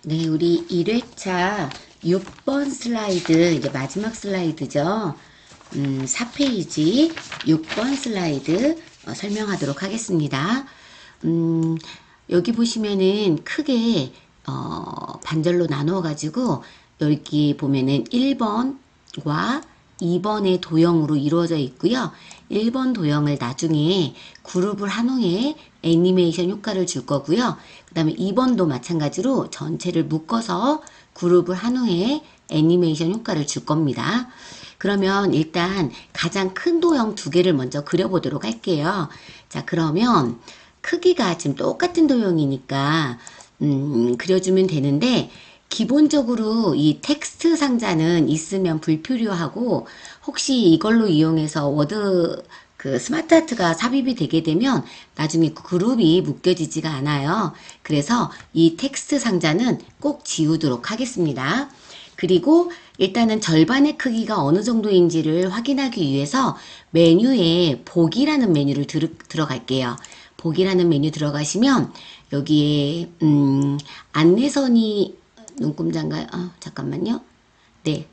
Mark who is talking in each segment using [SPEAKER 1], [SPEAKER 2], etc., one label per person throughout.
[SPEAKER 1] 네, 우리 1회차 6번 슬라이드, 이제 마지막 슬라이드죠. 4페이지 6번 슬라이드 설명하도록 하겠습니다. 여기 보시면은 크게 반절로 나누어 가지고 여기 보면은 1번과 2번의 도형으로 이루어져 있고요. 1번 도형을 나중에 그룹을 한홍에 애니메이션 효과를 줄 거고요. 그 다음에 2번도 마찬가지로 전체를 묶어서 그룹을 한홍에 애니메이션 효과를 줄 겁니다. 그러면 일단 가장 큰 도형 두 개를 먼저 그려보도록 할게요. 자, 그러면 크기가 지금 똑같은 도형이니까 그려주면 되는데 기본적으로 이 텍스트 상자는 있으면 불필요하고 혹시 이걸로 이용해서 워드 그 스마트 아트가 삽입이 되게 되면 나중에 그룹이 묶여지지가 않아요. 그래서 이 텍스트 상자는 꼭 지우도록 하겠습니다. 그리고 일단은 절반의 크기가 어느 정도인지를 확인하기 위해서 메뉴에 보기라는 메뉴를 들어갈게요. 보기라는 메뉴 들어가시면 여기에 안내선이 눈금자인가요? 잠깐만요. 네.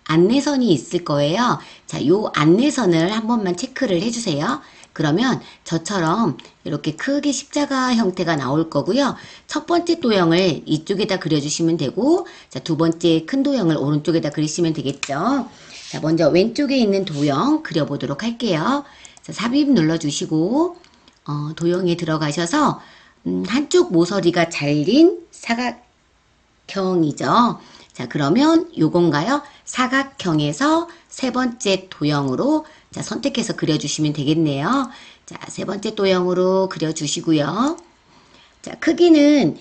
[SPEAKER 1] 안내선이 있을 거예요. 자, 요 안내선을 한 번만 체크를 해주세요. 그러면 저처럼 이렇게 크게 십자가 형태가 나올 거고요. 첫 번째 도형을 이쪽에다 그려주시면 되고, 자, 두 번째 큰 도형을 오른쪽에다 그리시면 되겠죠. 자, 먼저 왼쪽에 있는 도형 그려보도록 할게요. 자, 삽입 눌러주시고, 도형에 들어가셔서, 한쪽 모서리가 잘린 사각형이죠. 자, 그러면 요건가요? 사각형에서 세 번째 도형으로 자, 선택해서 그려주시면 되겠네요. 자, 세 번째 도형으로 그려주시고요. 자, 크기는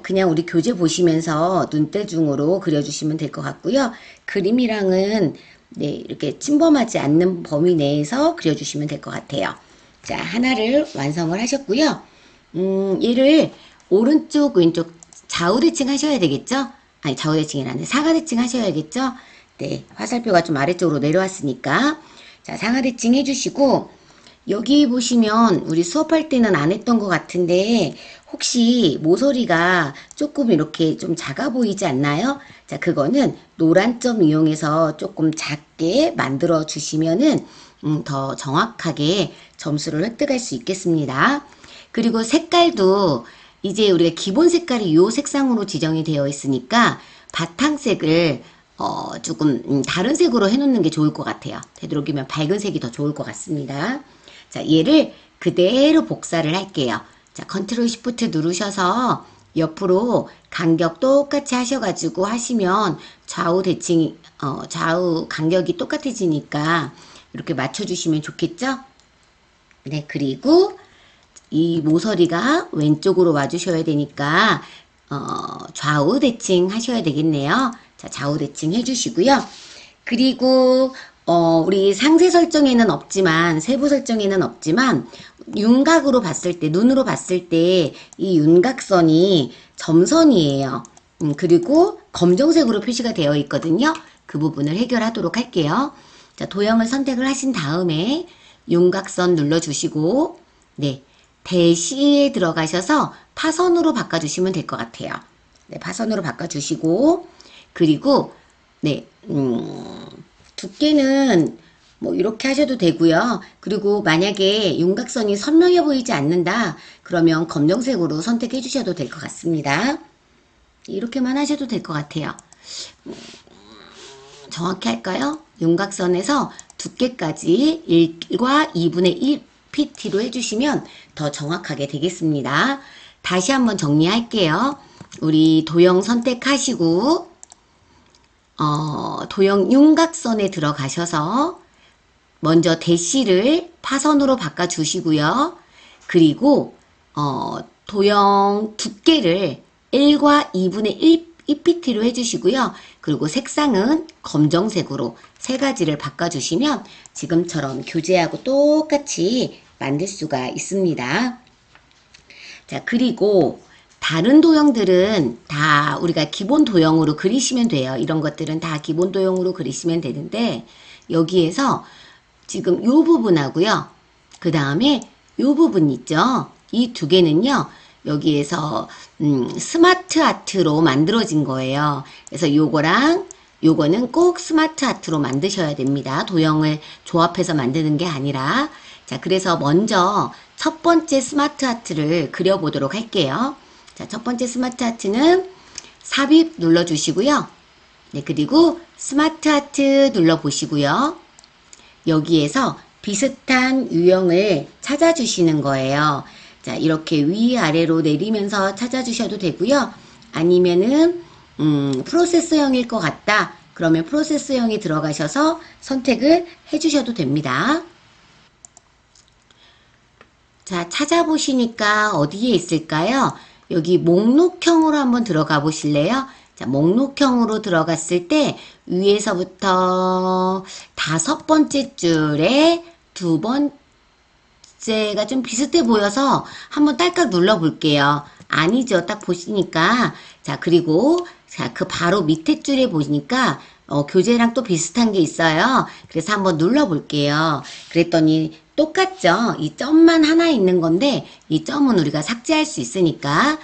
[SPEAKER 1] 그냥 우리 교재 보시면서 눈대중으로 그려주시면 될 것 같고요. 그림이랑은 네, 이렇게 침범하지 않는 범위 내에서 그려주시면 될 것 같아요. 자, 하나를 완성을 하셨고요. 얘를 오른쪽, 왼쪽 좌우대칭 하셔야 되겠죠? 아니, 좌우대칭이라는데 상하대칭 하셔야겠죠? 네, 화살표가 좀 아래쪽으로 내려왔으니까. 자, 상하대칭 해주시고, 여기 보시면 우리 수업할 때는 안 했던 것 같은데, 혹시 모서리가 조금 이렇게 좀 작아 보이지 않나요? 자, 그거는 노란 점 이용해서 조금 작게 만들어 주시면은, 더 정확하게 점수를 획득할 수 있겠습니다. 그리고 색깔도 이제 우리가 기본 색깔이 이 색상으로 지정이 되어 있으니까 바탕색을 조금 다른 색으로 해놓는 게 좋을 것 같아요. 되도록이면 밝은 색이 더 좋을 것 같습니다. 자, 얘를 그대로 복사를 할게요. 자, 컨트롤 시프트 누르셔서 옆으로 간격 똑같이 하셔가지고 하시면 좌우 대칭, 좌우 간격이 똑같아지니까 이렇게 맞춰주시면 좋겠죠? 네, 그리고 이 모서리가 왼쪽으로 와주셔야 되니까 좌우 대칭 하셔야 되겠네요. 자, 좌우 대칭 해주시고요. 그리고 우리 상세 설정에는 없지만 세부 설정에는 없지만 윤곽으로 봤을 때 눈으로 봤을 때 이 윤곽선이 점선이에요. 그리고 검정색으로 표시가 되어 있거든요. 그 부분을 해결하도록 할게요. 자, 도형을 선택을 하신 다음에 윤곽선 눌러주시고 네. 대시에 들어가셔서 파선으로 바꿔주시면 될 것 같아요. 네, 파선으로 바꿔주시고, 그리고, 네, 두께는 뭐 이렇게 하셔도 되고요. 그리고 만약에 윤곽선이 선명해 보이지 않는다, 그러면 검정색으로 선택해 주셔도 될 것 같습니다. 이렇게만 하셔도 될 것 같아요. 정확히 할까요? 윤곽선에서 두께까지 1과 2분의 1 PT로 해주시면 더 정확하게 되겠습니다. 다시 한번 정리할게요. 우리 도형 선택하시고 도형 윤곽선에 들어가셔서 먼저 대시를 파선으로 바꿔주시고요. 그리고 도형 두께를 1과 2분의 1 EPT로 해주시고요. 그리고 색상은 검정색으로 세 가지를 바꿔주시면 지금처럼 교재하고 똑같이 만들 수가 있습니다. 자, 그리고 다른 도형들은 다 우리가 기본 도형으로 그리시면 돼요. 이런 것들은 다 기본 도형으로 그리시면 되는데 여기에서 지금 이 부분하고요. 그 다음에 이 부분 있죠. 이 두 개는요. 여기에서 스마트 아트로 만들어진 거예요. 그래서 요거랑 요거는 꼭 스마트 아트로 만드셔야 됩니다. 도형을 조합해서 만드는 게 아니라. 자, 그래서 먼저 첫 번째 스마트 아트를 그려보도록 할게요. 자, 첫 번째 스마트 아트는 삽입 눌러주시고요. 네, 그리고 스마트 아트 눌러보시고요. 여기에서 비슷한 유형을 찾아주시는 거예요. 자, 이렇게 위아래로 내리면서 찾아주셔도 되고요. 아니면은 프로세스형일 것 같다. 그러면 프로세스형이 들어가셔서 선택을 해주셔도 됩니다. 자, 찾아보시니까 어디에 있을까요? 여기 목록형으로 한번 들어가 보실래요? 자, 목록형으로 들어갔을 때 위에서부터 5번째 줄에 2번째가 좀 비슷해 보여서 한번 딸깍 눌러 볼게요. 아니죠. 딱 보시니까. 자, 그리고 자, 그 바로 밑에 줄에 보니까 교재랑 또 비슷한 게 있어요. 그래서 한번 눌러 볼게요. 그랬더니 똑같죠? 이 점만 하나 있는 건데 이 점은 우리가 삭제할 수 있으니까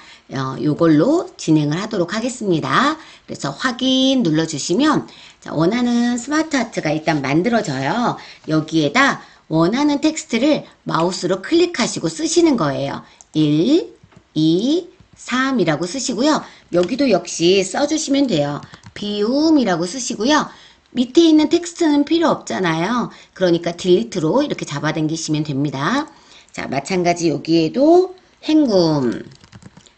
[SPEAKER 1] 요걸로 진행을 하도록 하겠습니다. 그래서 확인 눌러주시면 자, 원하는 스마트 아트가 일단 만들어져요. 여기에다 원하는 텍스트를 마우스로 클릭하시고 쓰시는 거예요. 1, 2, 3이라고 쓰시고요. 여기도 역시 써주시면 돼요. 비움이라고 쓰시고요. 밑에 있는 텍스트는 필요 없잖아요. 그러니까 딜리트로 이렇게 잡아당기시면 됩니다. 자, 마찬가지 여기에도 헹굼.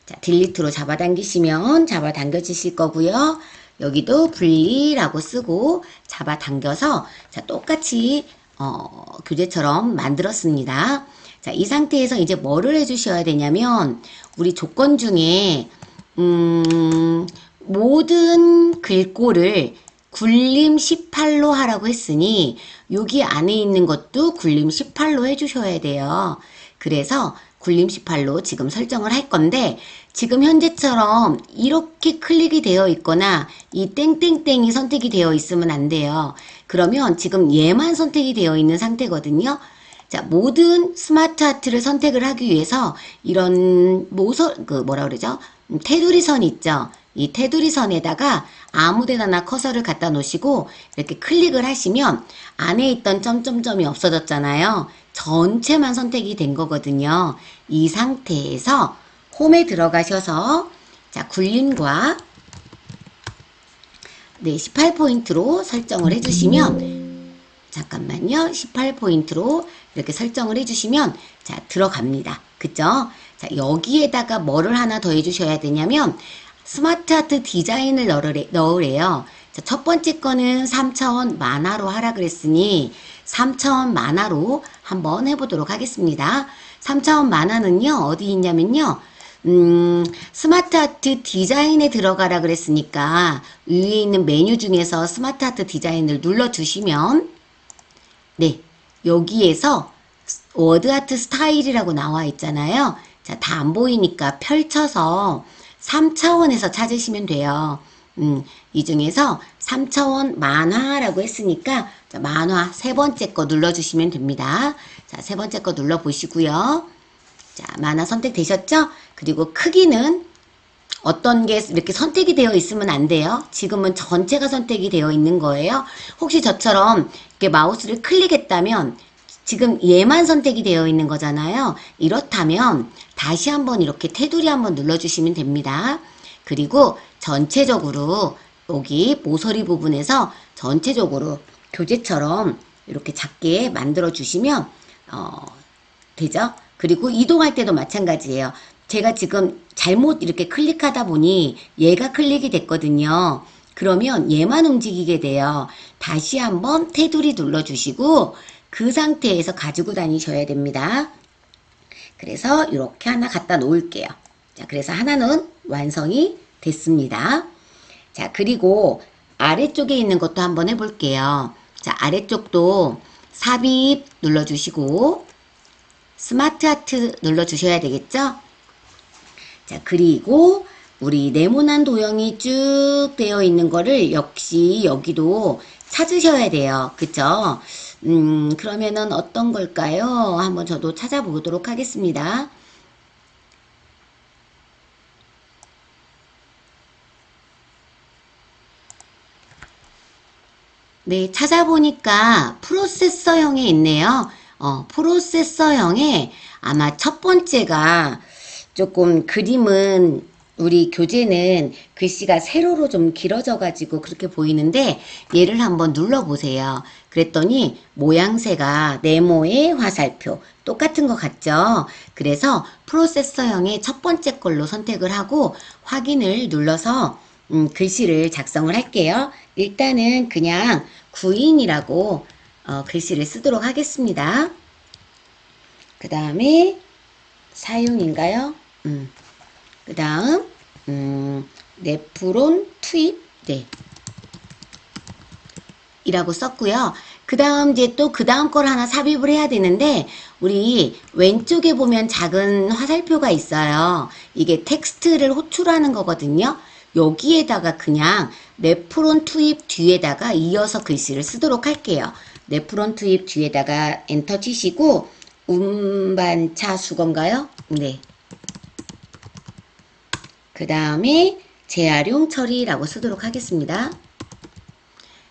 [SPEAKER 1] 자, 딜리트로 잡아당기시면 잡아당겨지실 거고요. 여기도 분리라고 쓰고 잡아당겨서 자, 똑같이 교재처럼 만들었습니다. 자, 이 상태에서 이제 뭐를 해주셔야 되냐면 우리 조건 중에 모든 글꼴을 굴림 18로 하라고 했으니 여기 안에 있는 것도 굴림 18로 해주셔야 돼요. 그래서 굴림 18로 지금 설정을 할 건데 지금 현재처럼 이렇게 클릭이 되어 있거나 이 땡땡땡이 선택이 되어 있으면 안 돼요. 그러면 지금 얘만 선택이 되어 있는 상태거든요. 자, 모든 스마트 아트를 선택을 하기 위해서 이런 뭐라 그러죠? 테두리 선 있죠? 이 테두리 선에다가 아무 데나 커서를 갖다 놓으시고 이렇게 클릭을 하시면 안에 있던 점점점이 없어졌잖아요. 전체만 선택이 된 거거든요. 이 상태에서 홈에 들어가셔서 자, 굴림과 네, 18포인트로 설정을 해주시면 잠깐만요. 18포인트로 이렇게 설정을 해주시면 자, 들어갑니다. 그죠? 자, 여기에다가 뭐를 하나 더 해주셔야 되냐면 스마트 아트 디자인을 넣으래요. 자, 첫 번째 거는 3차원 만화로 하라 그랬으니 3차원 만화로 한번 해보도록 하겠습니다. 3차원 만화는요, 어디 있냐면요, 스마트 아트 디자인에 들어가라 그랬으니까 위에 있는 메뉴 중에서 스마트 아트 디자인을 눌러주시면 네, 여기에서 워드 아트 스타일이라고 나와 있잖아요. 자, 다 안 보이니까 펼쳐서 3차원에서 찾으시면 돼요. 이 중에서 3차원 만화라고 했으니까 자, 만화 세 번째 거 눌러주시면 됩니다. 자, 세 번째 거 눌러보시고요. 자, 만화 선택되셨죠? 그리고 크기는 어떤 게 이렇게 선택이 되어 있으면 안 돼요. 지금은 전체가 선택이 되어 있는 거예요. 혹시 저처럼 이렇게 마우스를 클릭했다면 지금 얘만 선택이 되어 있는 거잖아요. 이렇다면 다시 한번 이렇게 테두리 한번 눌러주시면 됩니다. 그리고 전체적으로 여기 모서리 부분에서 전체적으로 교재처럼 이렇게 작게 만들어 주시면 되죠. 그리고 이동할 때도 마찬가지예요. 제가 지금 잘못 이렇게 클릭하다 보니 얘가 클릭이 됐거든요. 그러면 얘만 움직이게 돼요. 다시 한번 테두리 눌러주시고 그 상태에서 가지고 다니셔야 됩니다. 그래서 이렇게 하나 갖다 놓을게요. 자, 그래서 하나는 완성이 됐습니다. 자, 그리고 아래쪽에 있는 것도 한번 해볼게요. 자, 아래쪽도 삽입 눌러주시고 스마트 아트 눌러주셔야 되겠죠? 자, 그리고 우리 네모난 도형이 쭉 되어 있는 거를 역시 여기도 찾으셔야 돼요. 그쵸? 그러면은 어떤 걸까요? 한번 저도 찾아보도록 하겠습니다. 네, 찾아보니까 프로세서형에 있네요. 프로세서형에 아마 첫 번째가 조금 그림은 우리 교재는 글씨가 세로로 좀 길어져 가지고 그렇게 보이는데 얘를 한번 눌러보세요. 그랬더니 모양새가 네모의 화살표 똑같은 것 같죠? 그래서 프로세서형의 첫 번째 걸로 선택을 하고 확인을 눌러서 글씨를 작성을 할게요. 일단은 그냥 구인이라고 글씨를 쓰도록 하겠습니다. 그 다음에 사용인가요? 그 다음 네프론 투입 네 이라고 썼고요. 그 다음 이제 또 그 다음 걸 하나 삽입을 해야 되는데 우리 왼쪽에 보면 작은 화살표가 있어요. 이게 텍스트를 호출하는 거거든요. 여기에다가 그냥 네프론 투입 뒤에다가 이어서 글씨를 쓰도록 할게요. 네프론 투입 뒤에다가 엔터 치시고 운반차 수건가요? 네. 그 다음에 재활용 처리라고 쓰도록 하겠습니다.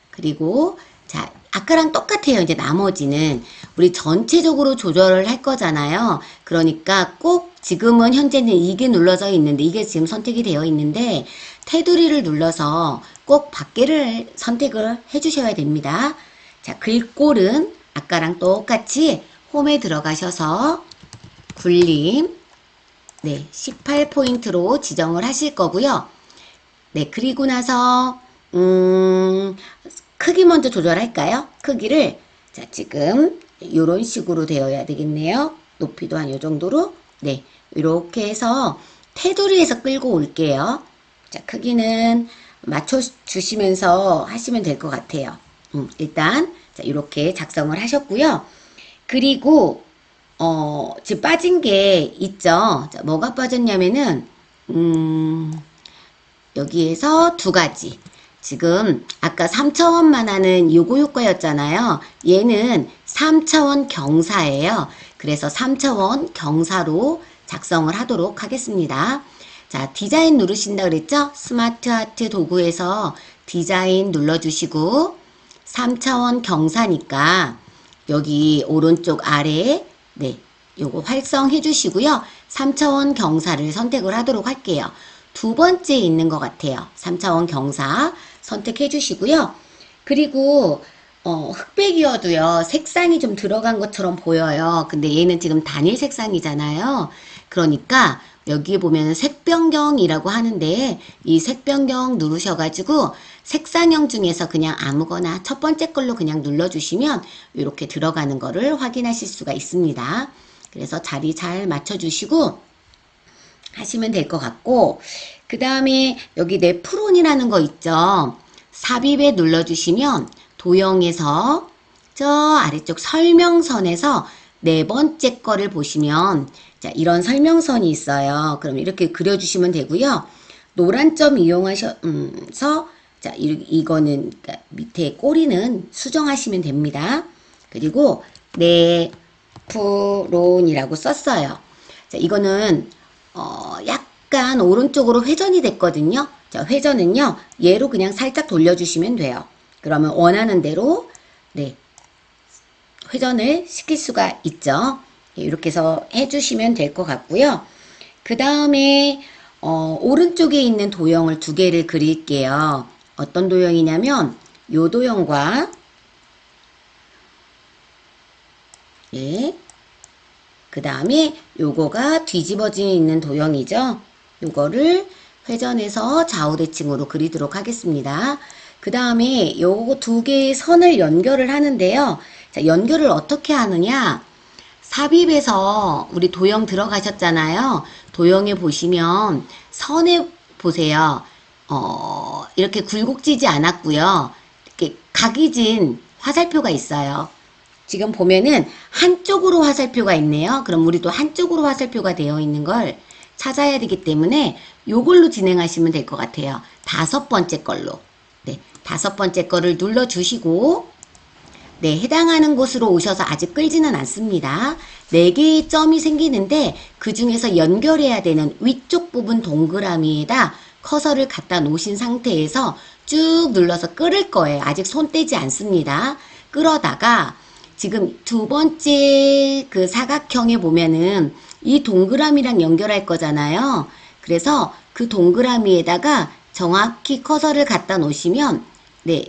[SPEAKER 1] 그리고 자 아까랑 똑같아요. 이제 나머지는 우리 전체적으로 조절을 할 거잖아요. 그러니까 꼭 지금은 현재는 이게 눌러져 있는데 이게 지금 선택이 되어 있는데 테두리를 눌러서 꼭 밖에를 선택을 해주셔야 됩니다. 자 글꼴은 아까랑 똑같이 홈에 들어가셔서 굴림 네 18포인트로 지정을 하실 거고요. 네 그리고 나서 크기 먼저 조절할까요? 크기를 자 지금 이런 식으로 되어야 되겠네요. 높이도 한 이 정도로 네 이렇게 해서 테두리에서 끌고 올게요. 자 크기는 맞춰주시면서 하시면 될 것 같아요. 일단 자 이렇게 작성을 하셨고요. 그리고 지금 빠진 게 있죠. 자, 뭐가 빠졌냐면은 여기에서 두 가지. 지금 아까 3차원만 하는 요거 효과였잖아요. 얘는 3차원 경사예요. 그래서 3차원 경사로 작성을 하도록 하겠습니다. 자, 디자인 누르신다 그랬죠? 스마트 하트 도구에서 디자인 눌러주시고 3차원 경사니까 여기 오른쪽 아래에 네, 요거 활성해 주시고요. 3차원 경사를 선택을 하도록 할게요. 두 번째 있는 것 같아요. 3차원 경사 선택해 주시고요. 그리고 흑백이어도요. 색상이 좀 들어간 것처럼 보여요. 근데 얘는 지금 단일 색상이잖아요. 그러니까 여기 보면 색 변경이라고 하는데 이 색 변경 누르셔가지고 색상형 중에서 그냥 아무거나 첫 번째 걸로 그냥 눌러주시면 이렇게 들어가는 거를 확인하실 수가 있습니다. 그래서 자리 잘 맞춰주시고 하시면 될 것 같고 그 다음에 여기 네프론이라는 거 있죠. 삽입에 눌러주시면 도형에서 저 아래쪽 설명선에서 네 번째 거를 보시면 자 이런 설명선이 있어요. 그럼 이렇게 그려주시면 되고요. 노란 점 이용하셔서 자 이거는 그러니까 밑에 꼬리는 수정하시면 됩니다. 그리고 네프론이라고 썼어요. 자 이거는 약간 오른쪽으로 회전이 됐거든요. 자, 회전은요, 얘로 그냥 살짝 돌려주시면 돼요. 그러면 원하는 대로, 네, 회전을 시킬 수가 있죠. 이렇게 해서 해주시면 될 것 같고요. 그 다음에, 오른쪽에 있는 도형을 두 개를 그릴게요. 어떤 도형이냐면, 요 도형과, 예, 그 다음에 요거가 뒤집어져 있는 도형이죠. 요거를 회전해서 좌우대칭으로 그리도록 하겠습니다. 그 다음에 요거 두 개의 선을 연결을 하는데요. 자, 연결을 어떻게 하느냐. 삽입에서 우리 도형 들어가셨잖아요. 도형에 보시면 선에 보세요. 이렇게 굴곡지지 않았고요. 이렇게 각이 진 화살표가 있어요. 지금 보면은 한쪽으로 화살표가 있네요. 그럼 우리도 한쪽으로 화살표가 되어 있는 걸 찾아야 되기 때문에 요걸로 진행하시면 될 것 같아요. 다섯 번째 걸로. 네, 다섯 번째 거를 눌러주시고 네, 해당하는 곳으로 오셔서 아직 끌지는 않습니다. 4개의 점이 생기는데 그 중에서 연결해야 되는 위쪽 부분 동그라미에다 커서를 갖다 놓으신 상태에서 쭉 눌러서 끓을 거예요. 아직 손 떼지 않습니다. 끓어다가 지금 두 번째 그 사각형에 보면은 이 동그라미랑 연결할 거잖아요. 그래서 그 동그라미에다가 정확히 커서를 갖다 놓으시면 네,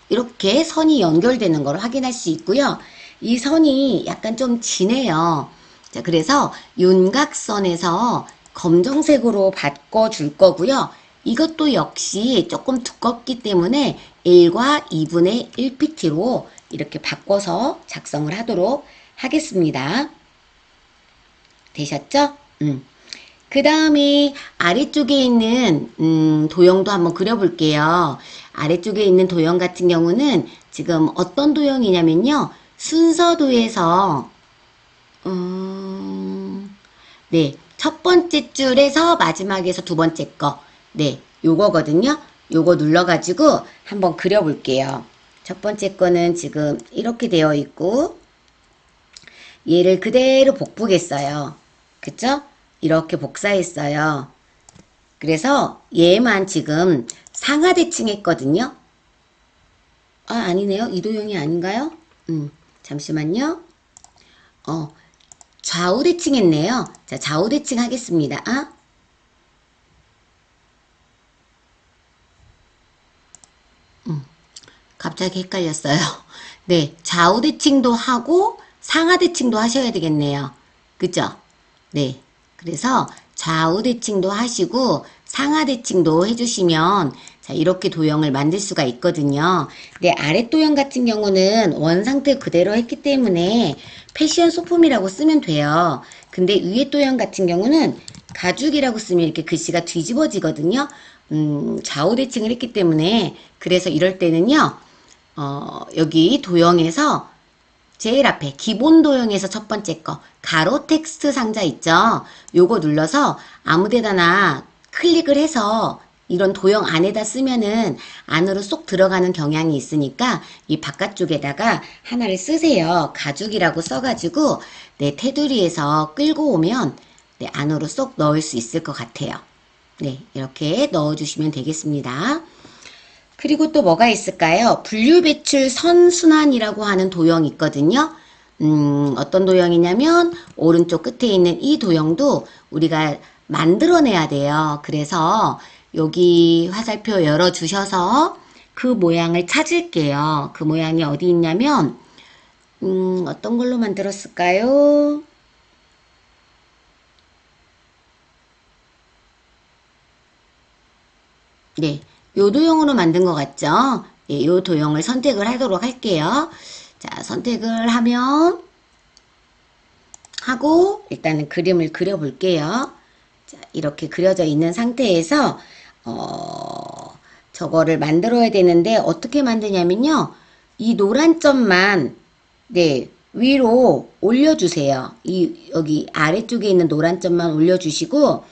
[SPEAKER 1] 이렇게 선이 연결되는 걸 확인할 수 있고요. 이 선이 약간 좀 진해요. 자, 그래서 윤곽선에서 검정색으로 바꿔줄 거고요. 이것도 역시 조금 두껍기 때문에 1과 2분의 1pt로 이렇게 바꿔서 작성을 하도록 하겠습니다. 되셨죠? 그 다음에 아래쪽에 있는 도형도 한번 그려볼게요. 아래쪽에 있는 도형 같은 경우는 지금 어떤 도형이냐면요. 순서도에서 네, 첫 번째 줄에서 마지막에서 두 번째 거 네, 요거거든요. 요거 눌러가지고 한번 그려볼게요. 첫 번째 거는 지금 이렇게 되어 있고 얘를 그대로 복부겠어요. 그쵸? 이렇게 복사했어요. 그래서 얘만 지금 상하대칭 했거든요. 아, 아니네요. 이 도형이 아닌가요? 잠시만요. 좌우대칭 했네요. 자, 좌우대칭 하겠습니다. 갑자기 헷갈렸어요. 네, 좌우대칭도 하고 상하대칭도 하셔야 되겠네요. 그죠? 네. 그래서 좌우대칭도 하시고 상하대칭도 해주시면 자, 이렇게 도형을 만들 수가 있거든요. 근데 아랫 도형 같은 경우는 원상태 그대로 했기 때문에 패션 소품이라고 쓰면 돼요. 근데 위에 도형 같은 경우는 가죽이라고 쓰면 이렇게 글씨가 뒤집어지거든요. 좌우대칭을 했기 때문에 그래서 이럴 때는요. 여기 도형에서 제일 앞에 기본 도형에서 첫 번째 거 가로 텍스트 상자 있죠. 요거 눌러서 아무 데다나 클릭을 해서 이런 도형 안에다 쓰면은 안으로 쏙 들어가는 경향이 있으니까 이 바깥쪽에다가 하나를 쓰세요. 가죽이라고 써가지고 네, 테두리에서 끌고 오면 네, 안으로 쏙 넣을 수 있을 것 같아요. 네, 이렇게 넣어주시면 되겠습니다. 그리고 또 뭐가 있을까요? 분류배출 선순환이라고 하는 도형이 있거든요. 어떤 도형이냐면 오른쪽 끝에 있는 이 도형도 우리가 만들어내야 돼요. 그래서 여기 화살표 열어주셔서 그 모양을 찾을게요. 그 모양이 어디 있냐면 어떤 걸로 만들었을까요? 네, 요 도형으로 만든 것 같죠? 예, 요 도형을 선택을 하도록 할게요. 자, 선택을 하면 하고 일단은 그림을 그려볼게요. 자, 이렇게 그려져 있는 상태에서 저거를 만들어야 되는데 어떻게 만드냐면요. 이 노란 점만 네, 위로 올려주세요. 여기 아래쪽에 있는 노란 점만 올려주시고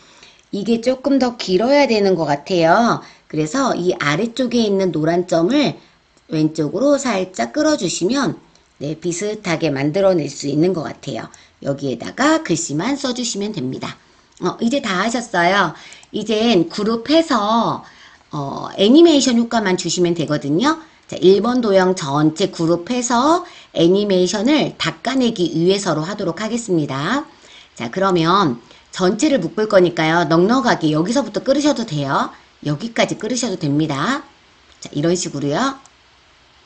[SPEAKER 1] 이게 조금 더 길어야 되는 것 같아요. 그래서 이 아래쪽에 있는 노란 점을 왼쪽으로 살짝 끌어주시면 네, 비슷하게 만들어낼 수 있는 것 같아요. 여기에다가 글씨만 써주시면 됩니다. 이제 다 하셨어요. 이젠 그룹해서 애니메이션 효과만 주시면 되거든요. 자, 1번 도형 전체 그룹해서 애니메이션을 닦아내기 위해서로 하도록 하겠습니다. 자, 그러면 전체를 묶을 거니까요. 넉넉하게 여기서부터 끓으셔도 돼요. 여기까지 끓으셔도 됩니다. 자, 이런 식으로요.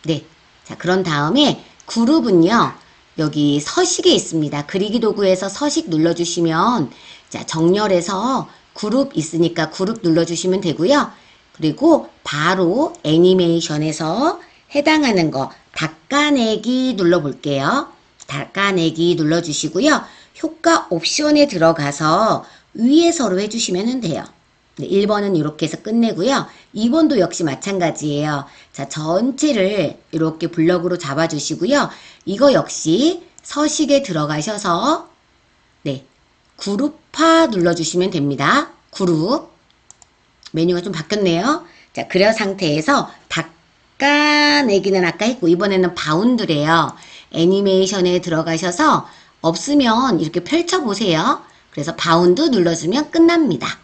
[SPEAKER 1] 네. 자, 그런 다음에 그룹은요. 여기 서식에 있습니다. 그리기 도구에서 서식 눌러주시면 자, 정렬해서 그룹 있으니까 그룹 눌러주시면 되고요. 그리고 바로 애니메이션에서 해당하는 거 닦아내기 눌러볼게요. 닦아내기 눌러주시고요. 효과 옵션에 들어가서 위에서로 해주시면 돼요. 1번은 이렇게 해서 끝내고요. 2번도 역시 마찬가지예요. 자, 전체를 이렇게 블럭으로 잡아주시고요. 이거 역시 서식에 들어가셔서 네, 그룹화 눌러주시면 됩니다. 그룹. 메뉴가 좀 바뀌었네요. 자, 그려 상태에서 닦아내기는 아까 했고 이번에는 바운드래요. 애니메이션에 들어가셔서 없으면 이렇게 펼쳐보세요. 그래서 바운드 눌러주면 끝납니다.